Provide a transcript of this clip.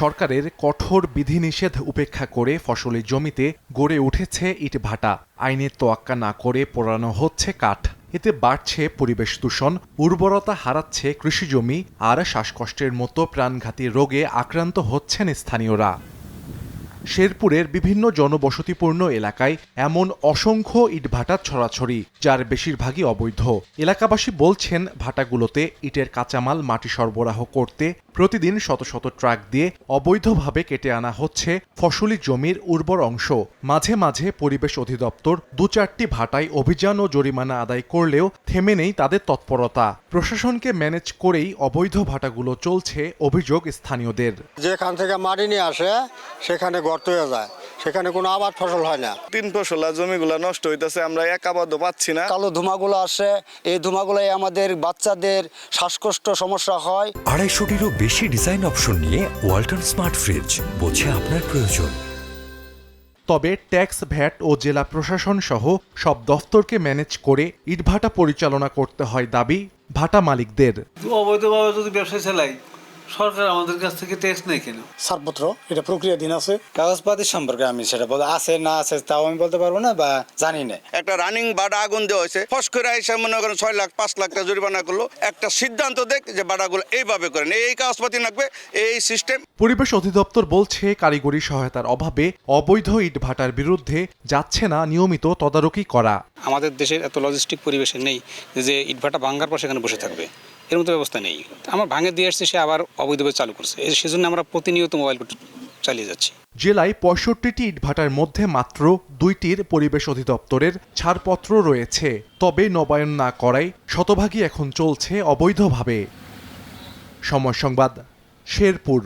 সরকারের কঠোর বিধিনিষেধ উপেক্ষা করে ফসলি জমিতে গড়ে উঠেছে ইটভাটা। আইনের তোয়াক্কা না করে পোড়ানো হচ্ছে কাঠ। এতে বাড়ছে পরিবেশ দূষণ, উর্বরতা হারাচ্ছে কৃষিজমি আর শ্বাসকষ্টের মতো প্রাণঘাতী রোগে আক্রান্ত হচ্ছেন স্থানীয়রা। শেরপুরের বিভিন্ন জনবসতিপূর্ণ এলাকায় এমন অসংখ্য ইটভাটার ছড়াছড়ি, যার বেশিরভাগই অবৈধ। এলাকাবাসী বলছেন, ভাটাগুলোতে ইটের কাঁচামাল মাটি সরবরাহ করতে প্রতিদিন শত শত ট্রাক দিয়ে অবৈধভাবে কেটে আনা হচ্ছে ফসলি জমির উর্বর অংশ। মাঝে মাঝে পরিবেশ অধিদপ্তর ২-৪টি ভাটায় অভিযান ও জরিমানা আদায় করলেও থেমে নেই তাদের তৎপরতা। প্রশাসনকে ম্যানেজ করেই অবৈধ ভাটাগুলো চলছে অভিযোগ স্থানীয়দের। যেখান থেকে মাটি নিয়ে আসে সেখানে গর্ত হয়ে যায়, সেখানে কোনো আবাদ ফসল হয় না। ৩ ফসলা জমিগুলো নষ্ট হইতেছে, আমরা এক আবাদও পাচ্ছি না। কালো ধুমাগুলো আসে, এই ধুমাগুলোই আমাদের বাচ্চাদের শ্বাসকষ্ট সমস্যা হয়। ২৫০টিরও বেশি ডিজাইন অপশন নিয়ে ওয়ালটন স্মার্ট ফ্রিজ, বোঝে আপনার প্রয়োজন। তবে ট্যাক্স, ভ্যাট ও জেলা প্রশাসন সহ সব দফতরকে ম্যানেজ করে ইটভাটা পরিচালনা করতে হয় দাবি ভাটা মালিকদের। অবৈধভাবে যদি ব্যবসা চালাই, সরকার আমাদের কাছ থেকে ট্যাক্স নেই কেন? ছাড়পত্র এটা প্রক্রিয়াধীন আছে। কাগজপাতি সম্পর্কে আমি সেটা বলতে আছে না আছে তাও আমি বলতে পারবো না বা জানি না। একটা রানিং বাড়া আগুন দেওয়া হয়েছে, ফস করে এসে মনে করেন ৬ লাখ ৫ লাখ টাকা জরিমানা করলো। একটা সিদ্ধান্ত দেখ যে বাড়াগুলো এইভাবে করেন, এই কাগজপাতি লাগবে, এই সিস্টেম। পরিবেশ অধিদপ্তর বলছে, কারিগরি সহায়তার অভাবে অবৈধ ইটভাটার বিরুদ্ধে যাচ্ছে না নিয়মিত তদারকি করা। আমাদের দেশের এত লজিস্টিক পরিবেশে নেই যে ইটভাটা ভাঙার পর সেখানে বসে থাকবে, এর মতো ব্যবস্থা নেই। আমার ভাঙে দিয়ে আসছে, সে আবার অবৈধভাবে চালু করছে, সেজন্য আমরা প্রতিনিয়ত মোবাইল চালিয়ে যাচ্ছি। জেলায় ৬৫টি ইটভাটার মধ্যে মাত্র ২টির পরিবেশ অধিদপ্তরের ছাড়পত্র রয়েছে। তবে নবায়ন না করায় শতভাগই এখন চলছে অবৈধভাবে। সময় সংবাদ, শেরপুর।